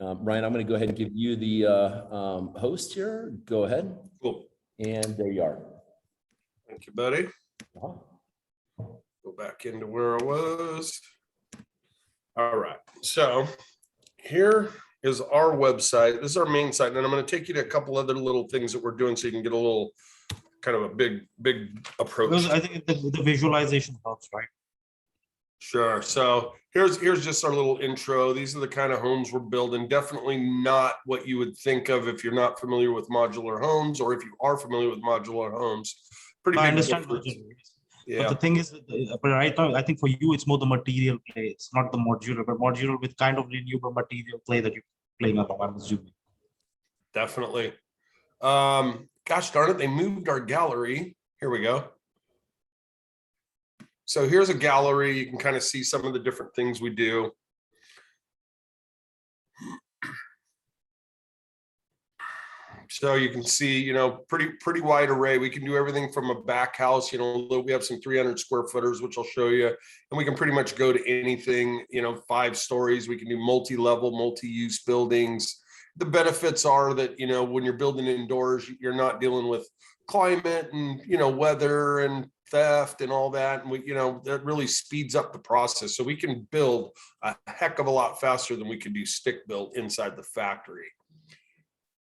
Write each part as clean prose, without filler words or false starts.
Ryan, I'm going to go ahead and give you the host here. Go ahead. Cool. And there you are. Thank you, buddy. Go back into where I was. All right. So here is our website. This is our main site. And I'm going to take you to a couple other little things that we're doing so you can get a little kind of a big approach. Because I think the visualization helps, right? Sure. So here's just our little intro. These are the kind of homes we're building. Definitely not what you would think of if you're not familiar with modular homes, or if you are familiar with modular homes. Pretty big I understand. Yeah. But the thing is, but right now, I think for you, it's more the material play. It's not the modular, but modular with kind of renewable material play that you're playing along, I'm assuming. Definitely. Gosh darn it, they moved our gallery. Here we go. So here's a gallery. You can kind of see some of the different things we do. So you can see, you know, pretty wide array. We can do everything from a back house, you know, we have some 300 square footers, which I'll show you. And we can pretty much go to anything, you know, 5 stories. We can do multi-level, multi-use buildings. The benefits are that, you know, when you're building indoors, you're not dealing with climate and, you know, weather and theft and all that. And we, you know, that really speeds up the process. So we can build a heck of a lot faster than we could do stick built inside the factory.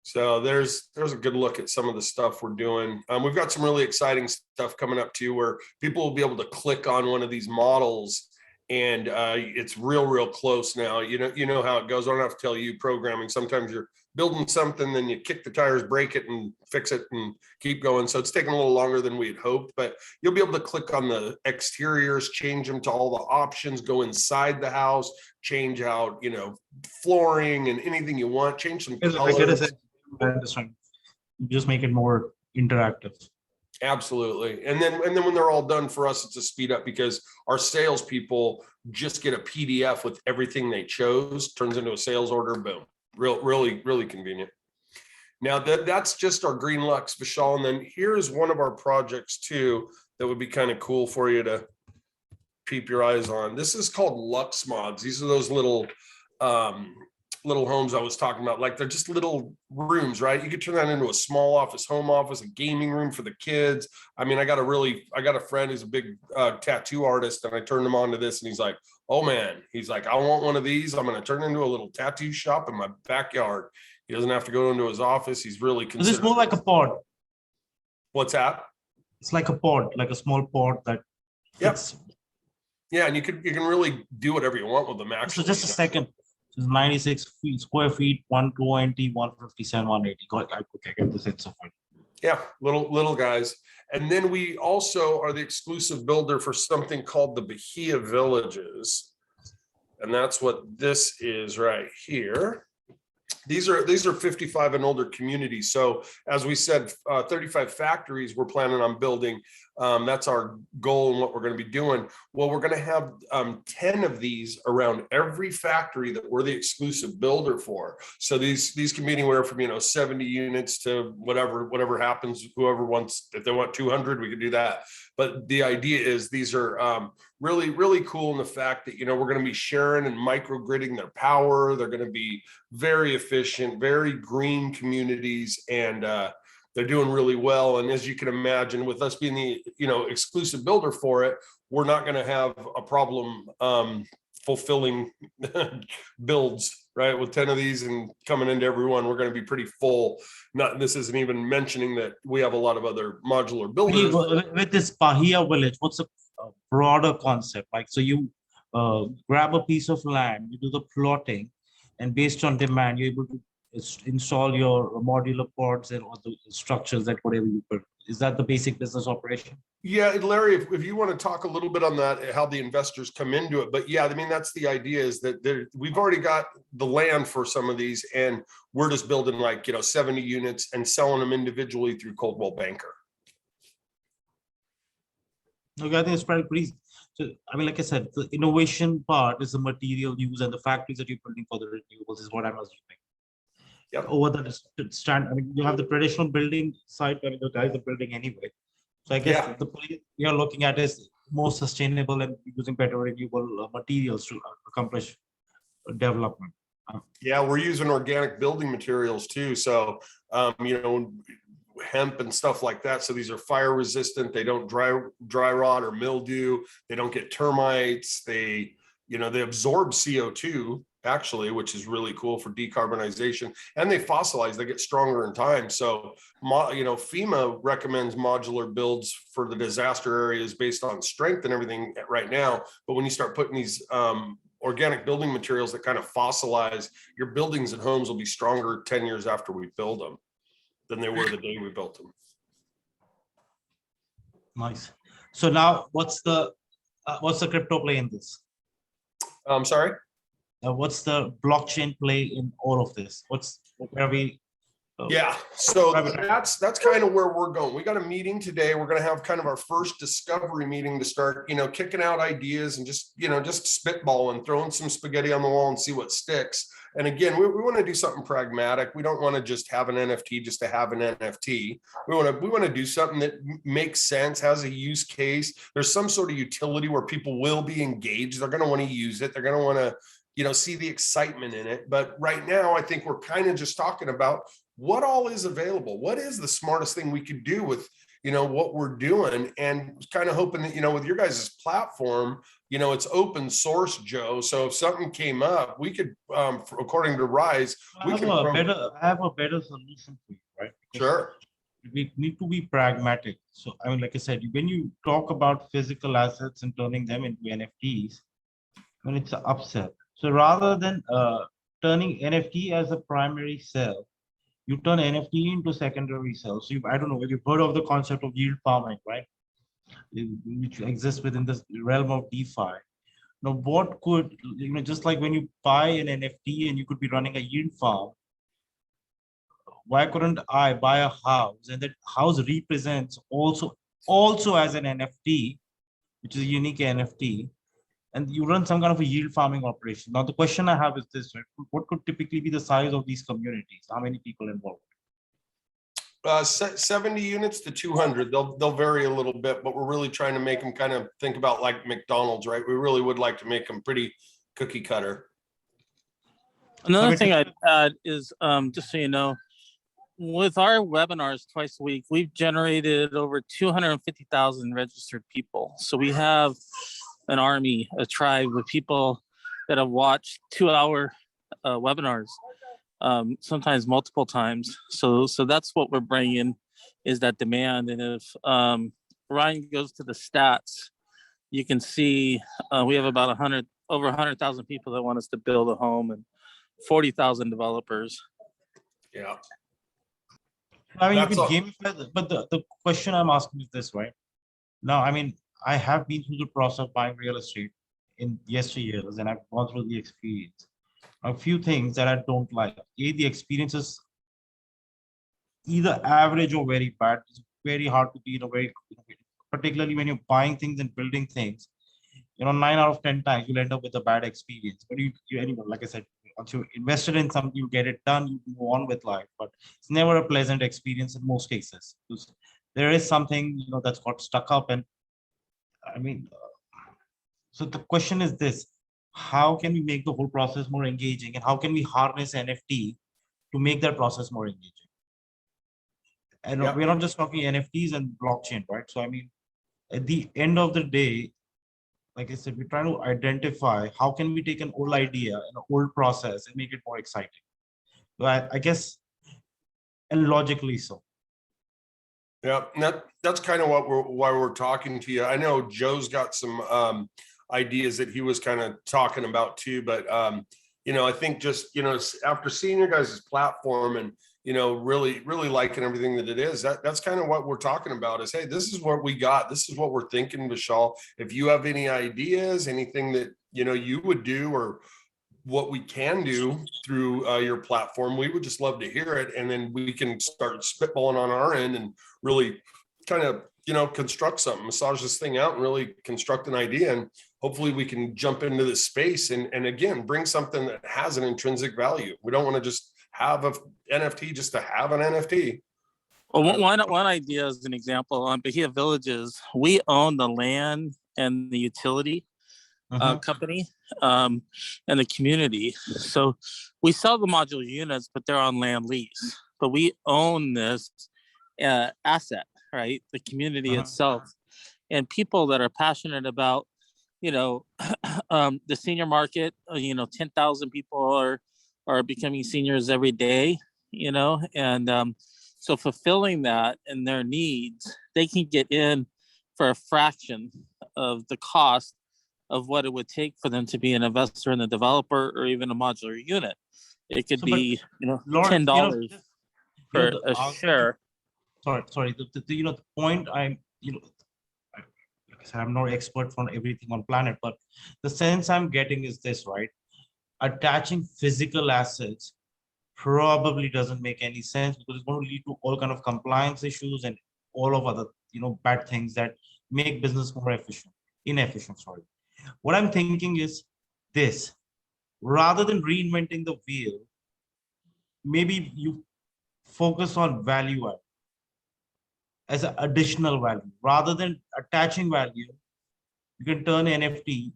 So there's a good look at some of the stuff we're doing. We've got some really exciting stuff coming up too, where people will be able to click on one of these models, and it's real close now. You know how it goes. I don't have to tell you programming. Sometimes you're building something, then you kick the tires, break it, and fix it, and keep going. So it's taking a little longer than we had hoped, but you'll be able to click on the exteriors, change them to all the options, go inside the house, change out, you know, flooring and anything you want, change some colors. I understand. Just make it more interactive. Absolutely. And then when they're all done, for us, it's a speed up, because our salespeople just get a PDF with everything they chose, turns into a sales order, boom. Really convenient. Now that's just our Green Lux, Vishal. And then here's one of our projects too that would be kind of cool for you to keep your eyes on. This is called Lux Mods. These are those little homes I was talking about. Like, they're just little rooms, right? You could turn that into a small office, home office, a gaming room for the kids. I mean, I got a friend who's a big tattoo artist, and I turned him on to this, and he's like, oh man, he's like, I want one of these. I'm going to turn it into a little tattoo shop in my backyard. He doesn't have to go into his office. He's really considered. This is more like a pod. What's that? It's like a pod, like a small pod that fits. Yep. Yeah, and you can really do whatever you want with them, actually. So just a second. It's 96 square feet, 120, 157, 180. I get the sense of it. Yeah, little guys. And then we also are the exclusive builder for something called the Bahia Villages. And that's what this is right here. These are 55 and older communities. So as we said, 35 factories we're planning on building. That's our goal and what we're going to be doing. Well, we're going to have 10 of these around every factory that we're the exclusive builder for. So these can be anywhere from, you know, 70 units to whatever happens. Whoever wants, if they want 200, we can do that. But the idea is these are really cool in the fact that, you know, we're going to be sharing and microgridding their power. They're going to be very efficient, very green communities, and they're doing really well. And as you can imagine, with us being the, you know, exclusive builder for it, we're not going to have a problem fulfilling builds, right? With 10 of these and coming into everyone, we're going to be pretty full. This isn't even mentioning that we have a lot of other modular builders. With this Bahia Village, what's a broader concept? Like, so you grab a piece of land, you do the plotting, and based on demand, you're able to install your modular pods and all the structures that whatever you put. Is that the basic business operation? Yeah, Larry, if you want to talk a little bit on that, how the investors come into it. But yeah, I mean, that's the idea, is that we've already got the land for some of these, and we're just building, like, you know, 70 units and selling them individually through Coldwell Banker. Okay, I think it's pretty easy. So, I mean, like I said, the innovation part is the material use, and the factories that you're building for the renewables is what I'm assuming. Yep. Over the stand, I mean, you have the traditional building side, I mean, the guys are building anyway. So I guess the place you're looking at is more sustainable and using better renewable materials to accomplish development. Yeah, we're using organic building materials too. So, you know, hemp and stuff like that. So these are fire resistant. They don't dry rot or mildew. They don't get termites. They, you know, they absorb CO2 actually, which is really cool for decarbonization, and they fossilize. They get stronger in time. So, you know, FEMA recommends modular builds for the disaster areas based on strength and everything right now. But when you start putting these organic building materials that kind of fossilize, your buildings and homes will be stronger 10 years after we build them than they were the day we built them. Nice. So now what's the crypto play in this? I'm sorry? What's the blockchain play in all of this? Where we? Yeah, so that's kind of where we're going. We got a meeting today. We're going to have kind of our first discovery meeting to start, you know, kicking out ideas and just, you know, just spitballing, throwing some spaghetti on the wall and see what sticks. And again, we want to do something pragmatic. We don't want to just have an NFT just to have an NFT. We want to do something that makes sense, has a use case. There's some sort of utility where people will be engaged. They're going to want to use it. They're going to want to, you know, see the excitement in it. But right now, I think we're kind of just talking about what all is available. What is the smartest thing we could do with, you know, what we're doing, and kind of hoping that, you know, with your guys' platform, you know, it's open source, Joe. So if something came up, we could, according to Ryze, I have a better solution for you, right? Because sure. we need to be pragmatic. So I mean, like I said, when you talk about physical assets and turning them into NFTs, when it's an upsell. So rather than turning NFT as a primary sell, you turn NFT into secondary sell. So I don't know whether you've heard of the concept of yield farming, right? Which exists within the realm of DeFi. Now, what could, you know, just like when you buy an NFT and you could be running a yield farm, why couldn't I buy a house and that house represents also as an NFT, which is a unique NFT, and you run some kind of a yield farming operation. Now, the question I have is this, right? What could typically be the size of these communities? How many people involved? 70 units to 200. They'll vary a little bit, but we're really trying to make them kind of think about like McDonald's, right? We really would like to make them pretty cookie cutter. Another thing I'd add is, just so you know, with our webinars twice a week, we've generated over 250,000 registered people. So we have an army, a tribe of people that have watched 2-hour webinars, sometimes multiple times. So that's what we're bringing, is that demand. And if Ryan goes to the stats, you can see we have about over 100,000 people that want us to build a home and 40,000 developers. Yeah. I mean, you can gamify, but the question I'm asking is this, right? Now, I mean, I have been through the process of buying real estate in yesteryears, and I've gone through the experience. A few things that I don't like. The experience is either average or very bad. It's very hard to be in a very, particularly when you're buying things and building things. You know, 9 out of 10 times you'll end up with a bad experience. But anyway, like I said, once you invested in something, you get it done, you move on with life. But it's never a pleasant experience in most cases. There is something, you know, that's got stuck up. And I mean, so the question is this: how can we make the whole process more engaging, and how can we harness NFT to make that process more engaging? And we're not just talking NFTs and blockchain, right? So I mean, at the end of the day, like I said, we're trying to identify how can we take an old idea, an old process, and make it more exciting. So I guess, and logically so. Yeah, that's kind of why we're talking to you. I know Joe's got some ideas that he was kind of talking about too, but you know, I think just, you know, after seeing your guys' platform and, you know, really liking everything that it is, that's kind of what we're talking about is, hey, this is what we got. This is what we're thinking, Vishal. If you have any ideas, anything that, you know, you would do or what we can do through your platform, we would just love to hear it. And then we can start spitballing on our end and really kind of, you know, construct something, massage this thing out and really construct an idea. And hopefully we can jump into this space and again, bring something that has an intrinsic value. We don't want to just have an NFT just to have an NFT. Well, one idea as an example, on Bahia Villages, we own the land and the utility. company and the community. So we sell the modular units, but they're on land lease. But we own this asset, right? The community itself, and people that are passionate about, the senior market. 10,000 people are becoming seniors every day. And so fulfilling that and their needs, they can get in for a fraction of the cost of what it would take for them to be an investor in a developer or even a modular unit. It could be, Lawrence, $10 for the a share. Sorry. The point like I said, I'm not expert on everything on planet, but the sense I'm getting is this, right? Attaching physical assets probably doesn't make any sense because it's going to lead to all kind of compliance issues and all of other, bad things that make business more inefficient. Sorry. What I'm thinking is this: rather than reinventing the wheel, maybe you focus on value add as an additional value. Rather than attaching value, you can turn NFT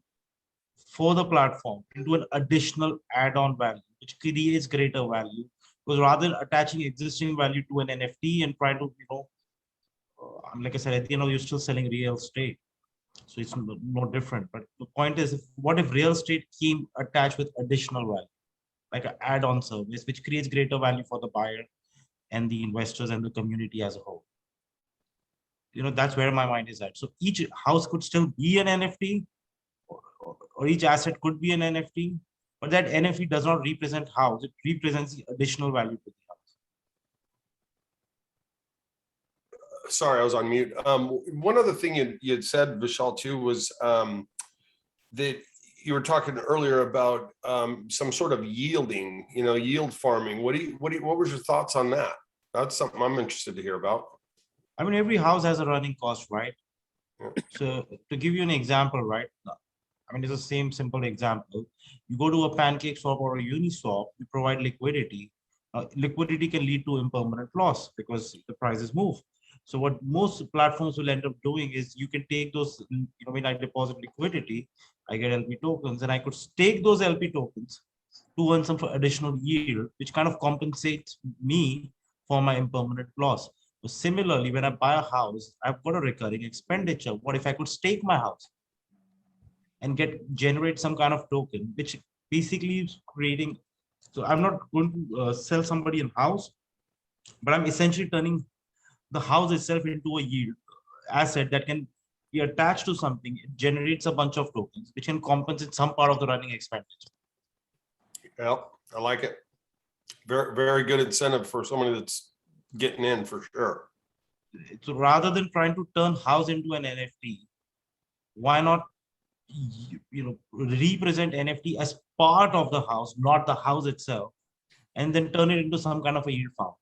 for the platform into an additional add-on value, which creates greater value. Because rather than attaching existing value to an NFT and try to, like I said, at the end of, you're still selling real estate. So it's no different. But the point is, what if real estate came attached with additional value, like an add-on service, which creates greater value for the buyer and the investors and the community as a whole? That's where my mind is at. So each house could still be an NFT, or each asset could be an NFT, but that NFT does not represent house. It represents the additional value to the house. Sorry, I was on mute. One other thing you had said, Vishal, too, was that you were talking earlier about some sort of yielding, yield farming. What was your thoughts on that? That's something I'm interested to hear about. I mean, every house has a running cost, right? Yeah. So to give you an example, right? I mean, it's the same simple example. You go to a pancake swap or a Uniswap, you provide liquidity. Liquidity can lead to impermanent loss because the prices move. So what most platforms will end up doing is you can take those, when I deposit liquidity, I get LP tokens, and I could stake those LP tokens to earn some additional yield, which kind of compensates me for my impermanent loss. So similarly, when I buy a house, I've got a recurring expenditure. What if I could stake my house and generate some kind of token, which basically is creating? So I'm not going to sell somebody a house, but I'm essentially turning the house itself into a yield asset that can be attached to something. It generates a bunch of tokens, which can compensate some part of the running expenditure. Yeah, I like it. Very, very good incentive for somebody that's getting in for sure. So rather than trying to turn house into an NFT, why not represent NFT as part of the house, not the house itself, and then turn it into some kind of a yield farm?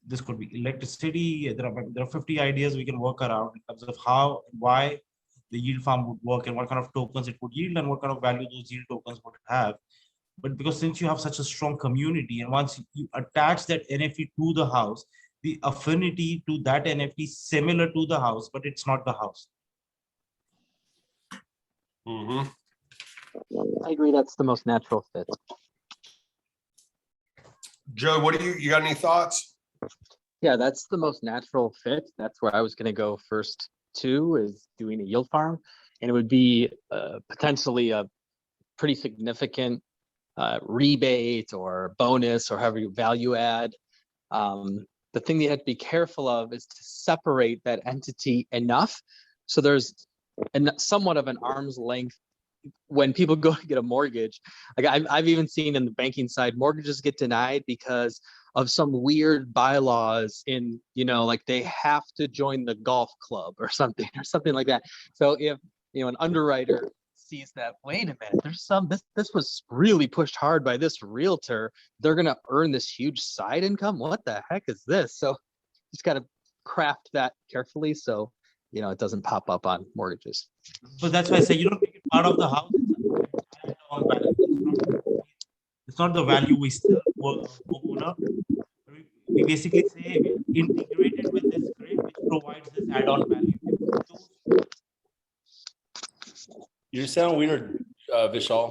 This could be electricity. There are 50 ideas we can work around in terms of how, why the yield farm would work and what kind of tokens it would yield and what kind of value those yield tokens would have. But because since you have such a strong community, and once you attach that NFT to the house, the affinity to that NFT is similar to the house, but it's not the house. Mm-hmm. I agree. That's the most natural fit. Joe, what do you got any thoughts? Yeah, that's the most natural fit. That's where I was going to go first too, is doing a yield farm. And it would be potentially a pretty significant rebate or bonus or however you value add. The thing that you have to be careful of is to separate that entity enough so there's somewhat of an arm's length when people go to get a mortgage. Like I've even seen in the banking side, mortgages get denied because of some weird bylaws in, like they have to join the golf club or something like that. So if, an underwriter sees that, wait a minute, there's this was really pushed hard by this realtor, they're going to earn this huge side income. What the heck is this? So just got to craft that carefully so, it doesn't pop up on mortgages. So that's why I say you don't make it part of the house. It's not the value we still own up. We basically say integrated with this grid, which provides this add-on value. You sound weird, Vishal.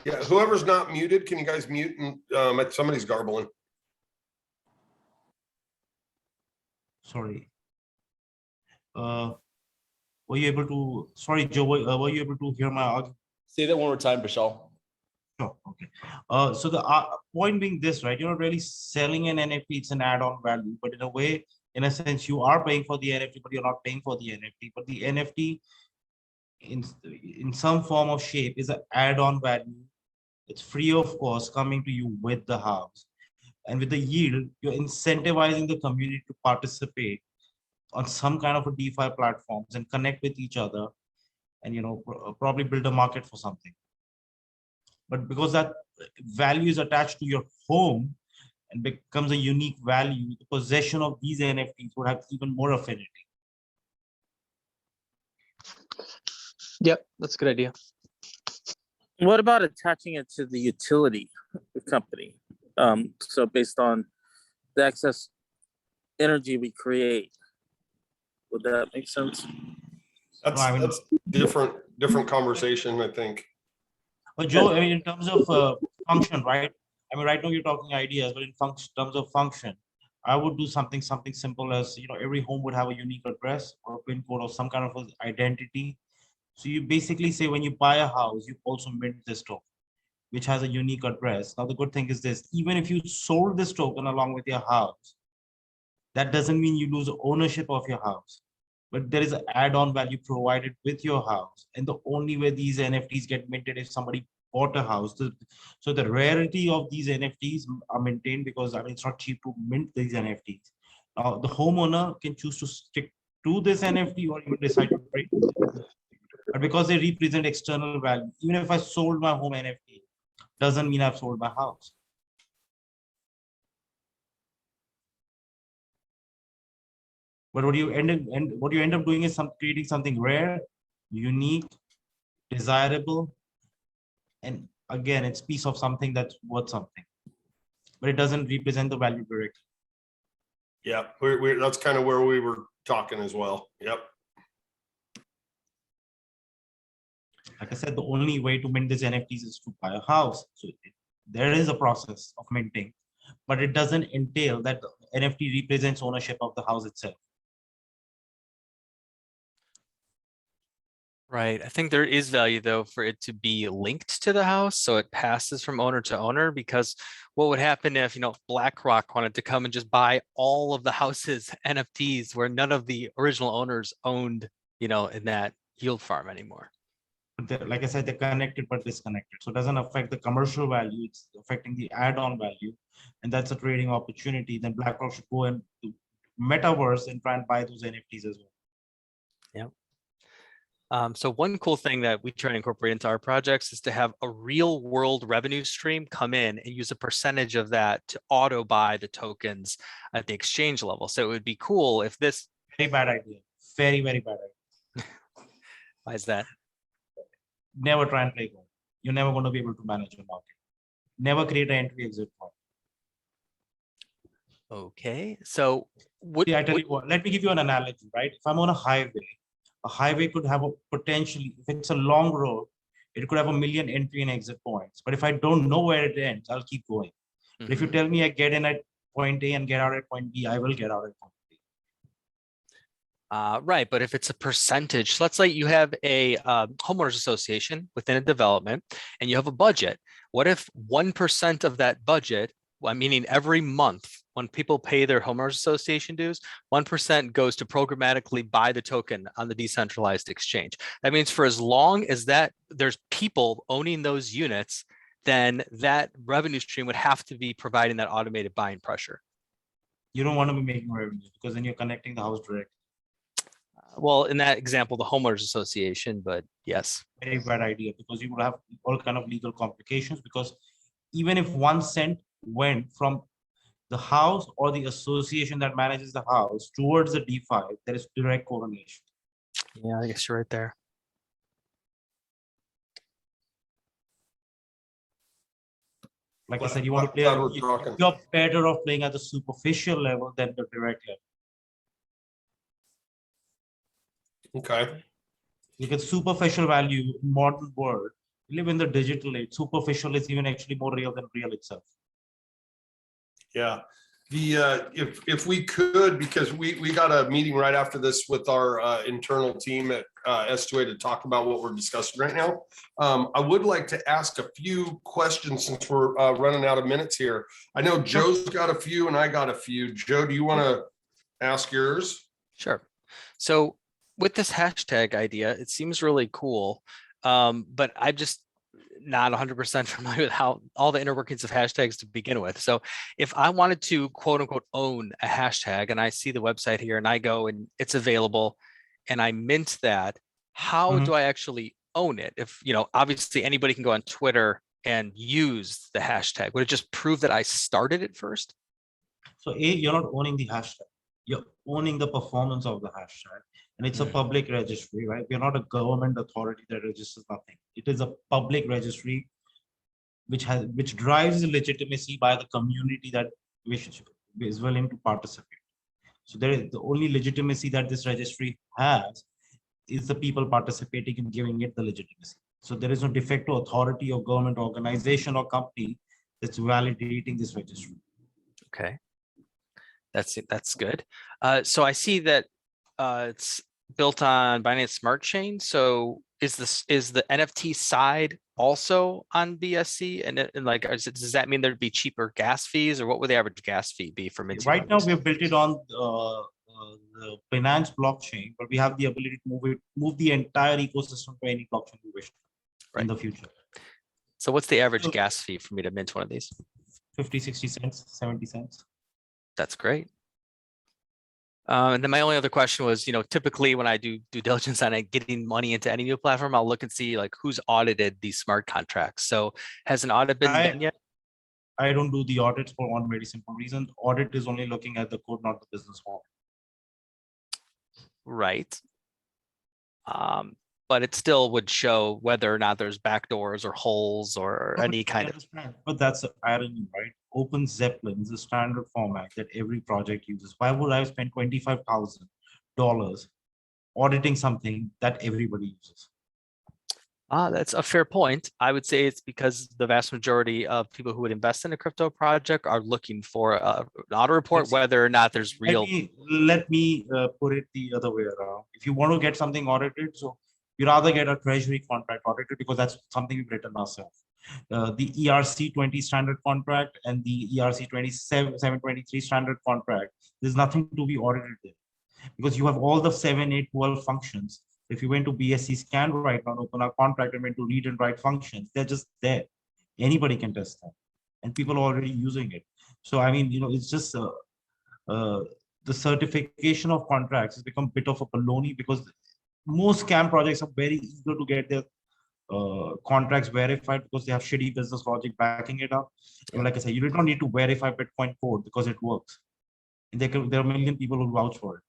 Yeah, whoever's not muted, can you guys mute? And somebody's garbling. Sorry. Were you able to, sorry, Joe, were you able to hear my argument? Say that one more time, Vishal. Sure, okay. So the point being this, right? You're not really selling an NFT, it's an add-on value, but in a way, in a sense, you are paying for the NFT, but you're not paying for the NFT. But the NFT in some form of shape is an add-on value. It's free of cost coming to you with the house. And with the yield, you're incentivizing the community to participate on some kind of a DeFi platforms and connect with each other and, you know, probably build a market for something. But because that value is attached to your home and becomes a unique value, the possession of these NFTs would have even more affinity. Yep, that's a good idea. What about attaching it to the utility company? So based on the excess energy we create, would that make sense? That's different conversation, I think. But Joe, I mean, in terms of function, right? I mean, right now you're talking ideas, but in terms of function, I would do something simple as, you know, every home would have a unique address or a PIN code or some kind of identity. So you basically say when you buy a house, you also mint this token, which has a unique address. Now, the good thing is this, even if you sold this token along with your house, that doesn't mean you lose ownership of your house, but there is an add-on value provided with your house. And the only way these NFTs get minted is somebody bought a house. So the rarity of these NFTs are maintained because, I mean, it's not cheap to mint these NFTs. Now, the homeowner can choose to stick to this NFT or even decide to trade. But because they represent external value, even if I sold my home NFT, doesn't mean I've sold my house. But what you end up doing is creating something rare, unique, desirable, and again, it's piece of something that's worth something, but it doesn't represent the value directly. Yeah, that's kind of where we were talking as well. Yep. Like I said, the only way to mint these NFTs is to buy a house. So there is a process of minting, but it doesn't entail that the NFT represents ownership of the house itself. Right. I think there is value though for it to be linked to the house, so it passes from owner to owner, because what would happen if, you know, BlackRock wanted to come and just buy all of the house's NFTs where none of the original owners owned, you know, in that yield farm anymore? Like I said, they're connected but disconnected. So it doesn't affect the commercial value, it's affecting the add-on value. And that's a trading opportunity. Then BlackRock should go and do metaverse and try and buy those NFTs as well. Yeah. So one cool thing that we try to incorporate into our projects is to have a real world revenue stream come in and use a percentage of that to auto buy the tokens at the exchange level. So it would be cool if this. Very bad idea. Very, very bad idea. Why is that? Never try and play God. You're never going to be able to manage your market. Never create an entry exit point. Okay, so what? See, I tell you what, let me give you an analogy, right? If I'm on a highway could have a potentially, if it's a long road, it could have 1 million entry and exit points. But if I don't know where it ends, I'll keep going. But if you tell me I get in at point A and get out at point B, I will get out at point B. Right, but if it's a percentage, so let's say you have a homeowners association within a development and you have a budget. What if 1% of that budget, well, meaning every month when people pay their homeowners association dues, 1% goes to programmatically buy the token on the decentralized exchange. That means for as long as that there's people owning those units, then that revenue stream would have to be providing that automated buying pressure. You don't want to be making revenue because then you're connecting the house directly. Well, in that example, the homeowners association, but yes. Very bad idea, because you will have all kind of legal complications, because even if 1 cent went from the house or the association that manages the house towards the DeFi, there is direct correlation. Yeah, I guess you're right there. Like I said, you want to play, you're better off playing at the superficial level than the direct level. Okay. Because superficial value in modern world, we live in the digital age. Superficial is even actually more real than real itself. Yeah, if we could, because we got a meeting right after this with our internal team at S2A to talk about what we're discussing right now. I would like to ask a few questions since we're running out of minutes here. I know Joe's got a few and I got a few. Joe, do you want to ask yours? Sure. So with this hashtag idea, it seems really cool, but I'm just not 100% familiar with how all the inner workings of hashtags to begin with. So if I wanted to quote unquote own a hashtag and I see the website here and I go and it's available and I mint that, how do I actually own it? If, you know, obviously anybody can go on Twitter and use the hashtag. Would it just prove that I started it first? So you're not owning the hashtag. You're owning the performance of the hashtag. And it's a public registry, right? We're not a government authority that registers nothing. It is a public registry which drives the legitimacy by the community that is willing to participate. So there is the only legitimacy that this registry has is the people participating and giving it the legitimacy. So there is no de facto authority or government organization or company that's validating this registry. Okay, that's good. So I see that it's built on Binance Smart Chain. So is the NFT side also on BSC? And like, does that mean there'd be cheaper gas fees, or what would the average gas fee be for minting? Right now, we've built it on the Binance blockchain, but we have the ability to move the entire ecosystem to any blockchain we wish in the future. So what's the average gas fee for me to mint one of these? 50, 60 cents, 70 cents. That's great. And then my only other question was, you know, typically when I do due diligence on getting money into any new platform, I'll look and see like who's audited these smart contracts. So has an audit been done yet? I don't do the audits for one very simple reason. Audit is only looking at the code, not the business model. Right. But it still would show whether or not there's backdoors or holes or any kind of. But that's the irony, right? Open Zeppelin is a standard format that every project uses. Why would I spend $25,000 auditing something that everybody uses? That's a fair point. I would say it's because the vast majority of people who would invest in a crypto project are looking for an audit report, whether or not there's real. Let me put it the other way around. If you want to get something audited, so you rather get a treasury contract audited because that's something we've written ourselves. The ERC20 standard contract and the ERC723 standard contract, there's nothing to be audited there because you have all the 7, 8, 12 functions. If you went to BSC scan right now, open our contract and went to read and write functions, they're just there. Anybody can test them, and people are already using it. So I mean, you know, it's just the certification of contracts has become a bit of a baloney because most scam projects are very eager to get their contracts verified because they have shitty business logic backing it up. And like I said, you don't need to verify Bitcoin code because it works. And there are a million people who vouch for it.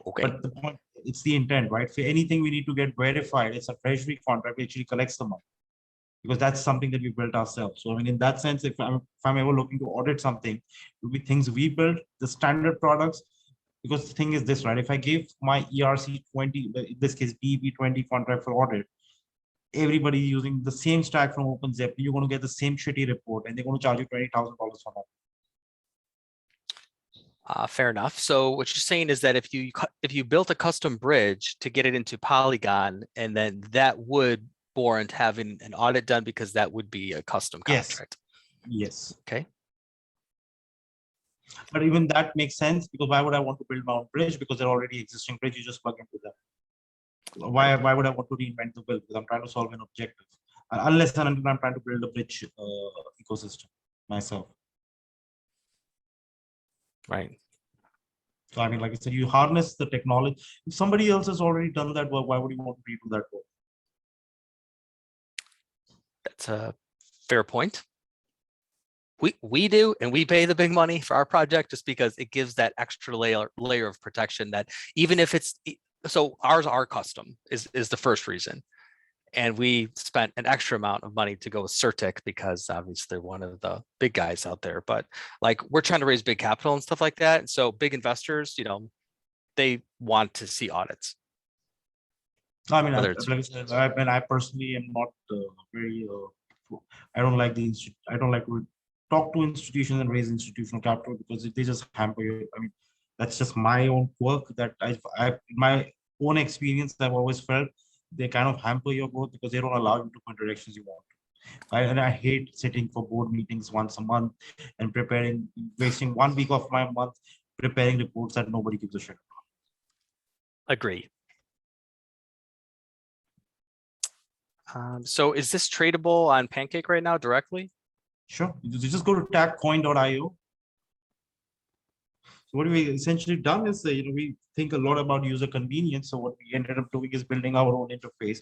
Okay. But the point, it's the intent, right? For anything we need to get verified, it's a treasury contract which actually collects the money because that's something that we built ourselves. So I mean, in that sense, if I'm ever looking to audit something, it would be things we built, the standard products. Because the thing is this, right? If I give my ERC20, in this case, BEP20 contract for audit, everybody using the same stack from OpenSea, you're going to get the same shitty report and they're going to charge you $20,000 for that. Fair enough. So what you're saying is that if you built a custom bridge to get it into Polygon, and then that would warrant having an audit done because that would be a custom contract. Yes. Okay. But even that makes sense because why would I want to build my own bridge? Because they're already existing bridge, you just plug into them. Why would I want to reinvent the wheel? Because I'm trying to solve an objective. Unless and until I'm trying to build a bridge ecosystem myself. Right. So I mean, like I said, you harness the technology. If somebody else has already done that work, why would you want to redo that work? That's a fair point. We do, and we pay the big money for our project just because it gives that extra layer of protection that even if it's, so ours are custom is the first reason. And we spent an extra amount of money to go with Certic because obviously they're one of the big guys out there, but like we're trying to raise big capital and stuff like that. And so big investors, you know, they want to see audits. I mean, Whether it's like I said, I personally am not very. I don't like the I don't like to talk to institutions and raise institutional capital because they just hamper you. I mean, that's just my own quirk that in my own experience, I've always felt they kind of hamper your growth because they don't allow you to go in directions you want. And I hate sitting for board meetings once a month and wasting 1 week of my month preparing reports that nobody gives a shit. agree. So is this tradable on Pancake right now directly? Sure. You just go to tagcoin.io. So what we essentially done is, we think a lot about user convenience. So what we ended up doing is building our own interface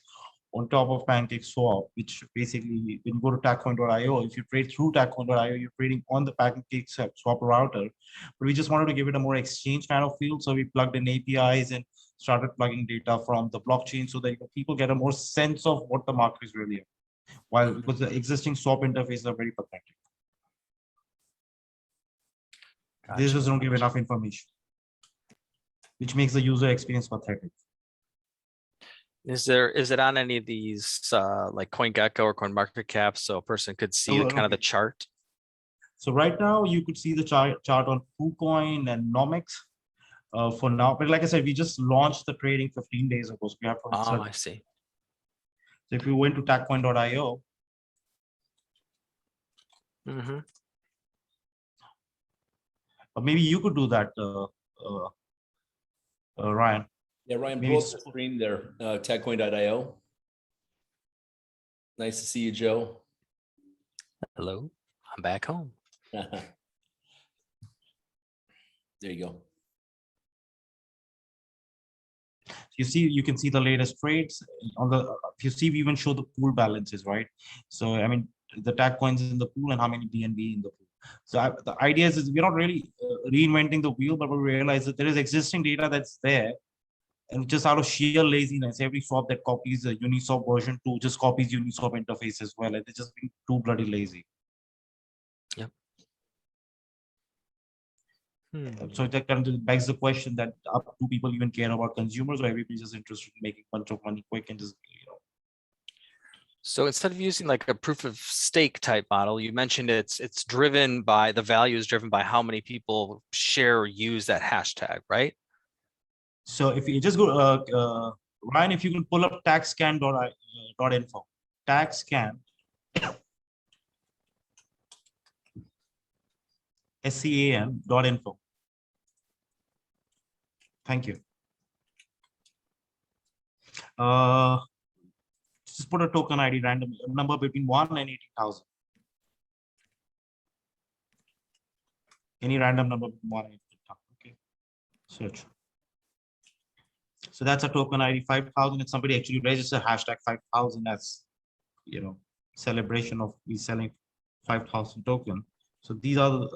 on top of Pancake Swap, which basically, when you go to tagcoin.io, if you trade through tagcoin.io, you're trading on the Pancake Swap router. But we just wanted to give it a more exchange kind of feel. So we plugged in APIs and started plugging data from the blockchain so that people get a more sense of what the market is really. While because the existing swap interfaces are very pathetic. They just don't give enough information, which makes the user experience pathetic. Is it on any of these like CoinGecko or CoinMarketCap so a person could see kind of the chart? So right now you could see the chart on KuCoin and Nomics for now. But like I said, we just launched the trading 15 days ago. So we have to Oh, I see. So if you went to tagcoin.io, or maybe you could do that, Ryan. Yeah, Ryan, Maybe pull up the screen there, tagcoin.io. Nice to see you, Joe. Hello, I'm back home. There you go. You can see the latest trades on the. If you see, we even show the pool balances, right? So I mean, the tag coins in the pool and how many BNB in the pool. So the idea is we're not really reinventing the wheel, but we realize that there is existing data that's there, and just out of sheer laziness, every swap that copies the Uniswap version 2 just copies Uniswap interface as well, and they're just being too bloody lazy. Yep. So that kind of begs the question that do people even care about consumers, or everybody's just interested in making a bunch of money quick and just, So instead of using like a proof of stake type model, you mentioned it's driven by the value is driven by how many people share or use that hashtag, right? So if you just go, Ryan, if you can pull up tagscan.info, tagscan, SCAN.info. Thank you. Just put a token ID random number between 1 and 18,000. Any random number between 1 and 18,000. Okay. Search. So that's a token ID 5,000. If somebody actually registers hashtag 5,000 as, celebration of we selling 5,000 token. So these are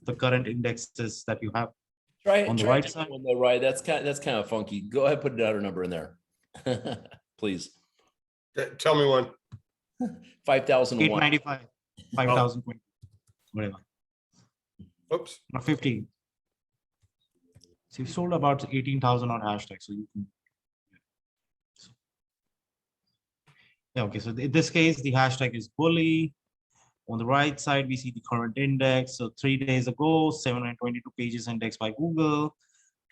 the current indexes that you have. On the right side. On the right, that's kind of funky. Go ahead, put another number in there, please. Tell me one. 5,001. 895, 5,020, whatever. Oops. Not 15. So you sold about 18,000 on hashtag. So you can. Yeah, okay. So in this case, the hashtag is bully. On the right side, we see the current index. So 3 days ago, 722 pages indexed by Google.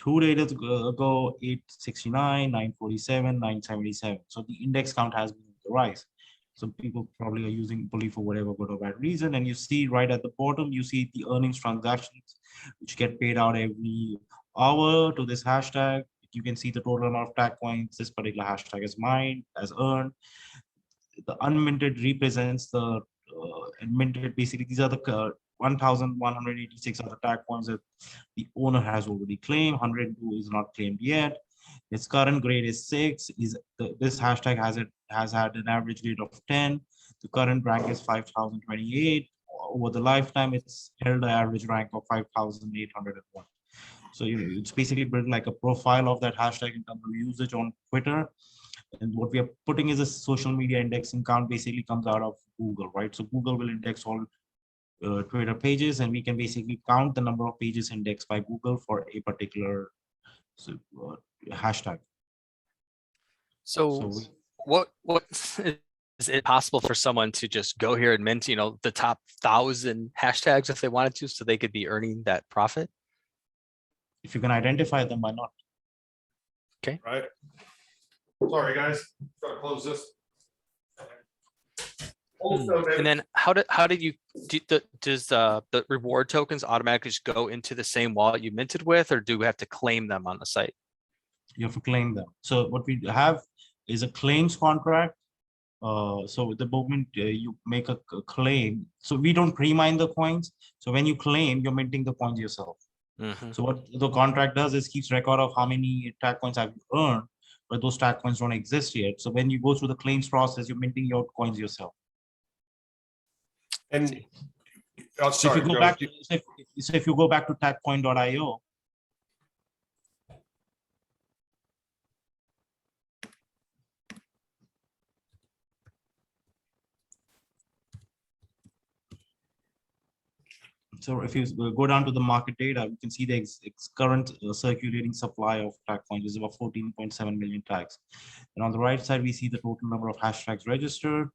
2 days ago, 869, 947, 977. So the index count has been on the rise. So people probably are using bully for whatever good or bad reason. And you see right at the bottom, you see the earnings transactions, which get paid out every hour to this hashtag. You can see the total amount of tag coins this particular hashtag is mined, as earned. The unminted represents the minted. Basically, these are the 1,186 are the tag coins that the owner has already claimed. 102 is not claimed yet. Its current grade is 6. This hashtag has had an average grade of 10. The current rank is 5,028. Over the lifetime, it's held an average rank of 5,801. So it's basically built like a profile of that hashtag in terms of usage on Twitter. And what we are putting is a social media indexing count basically comes out of Google, right? So Google will index all Twitter pages, and we can basically count the number of pages indexed by Google for a particular hashtag. So we- what is it possible for someone to just go here and mint, the top 1,000 hashtags if they wanted to, so they could be earning that profit? if you can identify them, why not? Right? Sorry, guys, gotta close this. Also, And David, then how did you does the reward tokens automatically just go into the same wallet you minted with, or do we have to claim them on the site? You have to claim them. So what we have is a claims contract. So the moment you make a claim, so we don't pre-mine the coins. So when you claim, you're minting the coins yourself. Mhm. So what the contract does is keeps record of how many tag coins have you earned, but those tag coins don't exist yet. So when you go through the claims process, you're minting your coins yourself. and So sorry, if you go Joe, back, so if you go back to tagcoin.io, so if you go down to the market data, you can see the current circulating supply of tag coins is about 14.7 million tags. And on the right side, we see the total number of hashtags registered.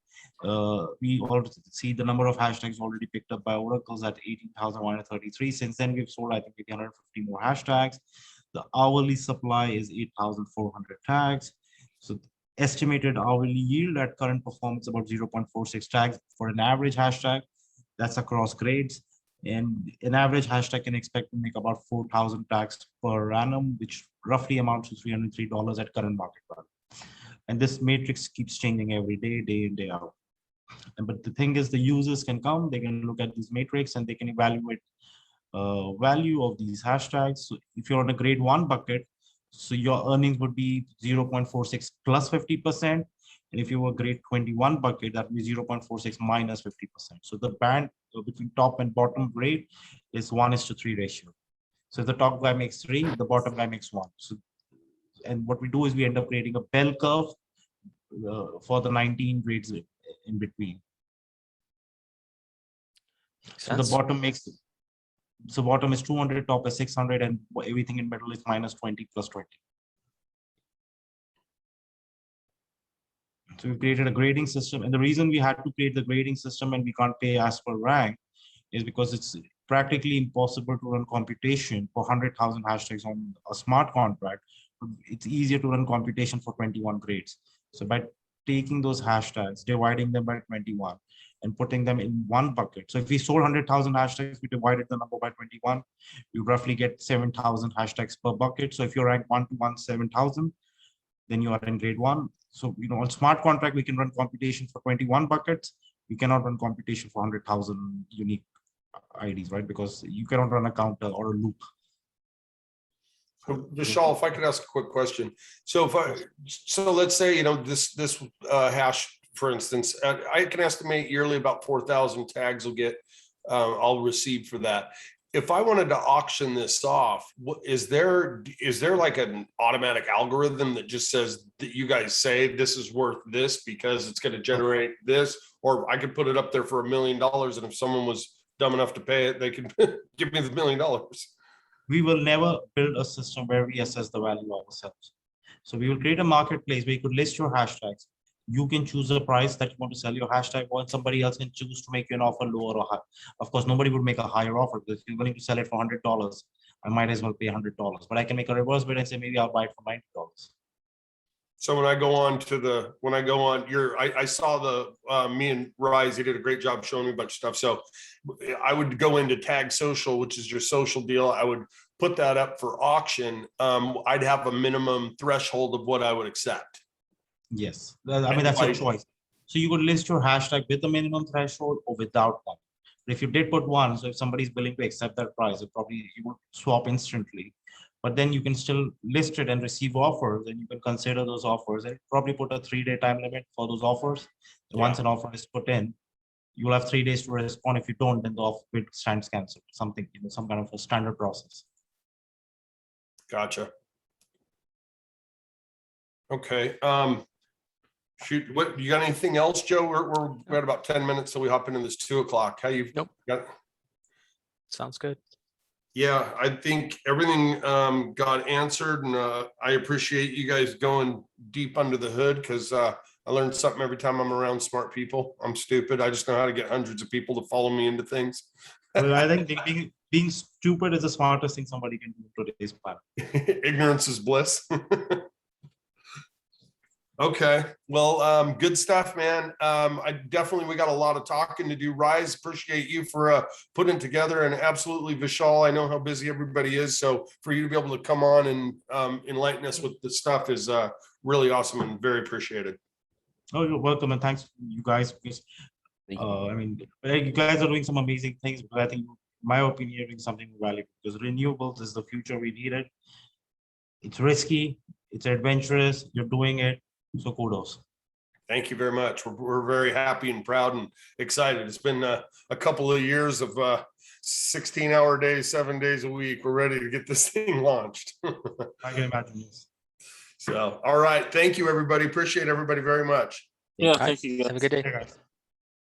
We also see the number of hashtags already picked up by oracles at 18,133. Since then, we've sold, I think, 150 more hashtags. The hourly supply is 8,400 tags. So estimated hourly yield at current performance about 0.46 tags for an average hashtag. That's across grades. And an average hashtag can expect to make about 4,000 tags per annum, which roughly amounts to $303 at current market value. And this matrix keeps changing every day, day in, day out. But the thing is, the users can come, they can look at this matrix and they can evaluate value of these hashtags. So if you're on a grade 1 bucket, so your earnings would be 0.46 plus 50%. And if you were grade 21 bucket, that would be 0.46 minus 50%. So the band between top and bottom grade is 1:3 ratio. So if the top guy makes 3, the bottom guy makes 1. So, and what we do is we end up creating a bell curve for the 19 grades in between. So the bottom makes, so bottom is 200, top is 600, and everything in middle is minus 20 plus 20. So we created a grading system, and the reason we had to create the grading system and we can't pay as per rank is because it's practically impossible to run computation for 100,000 hashtags on a smart contract. It's easier to run computation for 21 grades. So by taking those hashtags, dividing them by 21, and putting them in one bucket. So if we sold 100,000 hashtags, we divided the number by 21, you roughly get 7,000 hashtags per bucket. So if you're ranked 1 to 1, 7,000, then you are in grade 1. So, on smart contract, we can run computation for 21 buckets. We cannot run computation for 100,000 unique IDs, right? Because you cannot run a counter or a loop. Vishal, if I could ask a quick question. So let's say, this hash, for instance, I can estimate yearly about 4,000 tags I'll receive for that. If I wanted to auction this off, is there like an automatic algorithm that just says that you guys say this is worth this because it's going to generate this, or I could put it up there for $1 million, and if someone was dumb enough to pay it, they can give me the $1 million? We will never build a system where we assess the value ourselves. So we will create a marketplace where you could list your hashtags. You can choose a price that you want to sell your hashtag, or somebody else can choose to make you an offer lower or higher. Of course, nobody would make a higher offer, because if you're willing to sell it for $100, I might as well pay $100. But I can make a reverse bid and say, maybe I'll buy it for $90. So when I go on I saw me and Ryze, he did a great job showing me a bunch of stuff. So I would go into Tag Social, which is your social deal. I would put that up for auction. I'd have a minimum threshold of what I would accept. Yes, I mean, that's your choice. So you could list your hashtag with a minimum threshold or without one. But if you did put one, so if somebody's willing to accept that price, you would swap instantly. But then you can still list it and receive offers, and you can consider those offers and probably put a 3-day time limit for those offers. Yeah. Once an offer is put in, you'll have 3 days to respond. If you don't, then the offer bid stands canceled. Something, some kind of a standard process. Gotcha. Okay. Shoot, what you got? Anything else, Joe? We're at about 10 minutes, so we hop into this 2 o'clock. How you? Nope. Got? Sounds good. Yeah, I think everything got answered, and I appreciate you guys going deep under the hood, because I learn something every time I'm around smart people. I'm stupid. I just know how to get hundreds of people to follow me into things. Well, I think being stupid is the smartest thing somebody can do in today's planet. Ignorance is bliss. Okay, well, good stuff, man. We got a lot of talking to do. Ryze, appreciate you for putting together, and absolutely Vishal, I know how busy everybody is, so for you to be able to come on and enlighten us with the stuff is really awesome and very appreciated. Oh, you're welcome, and thanks you guys. Because, Thank you. I mean, you guys are doing some amazing things, but I think, in my opinion, you're doing something valuable, because renewables is the future. We need it. It's risky, it's adventurous, you're doing it, so kudos. Thank you very much. We're very happy and proud and excited. It's been a couple of years of 16-hour days, 7 days a week. We're ready to get this thing launched. I can imagine this. So, all right. Thank you, everybody. Appreciate everybody very much. Yeah, All right, thank you. have a good day. Hey, guys.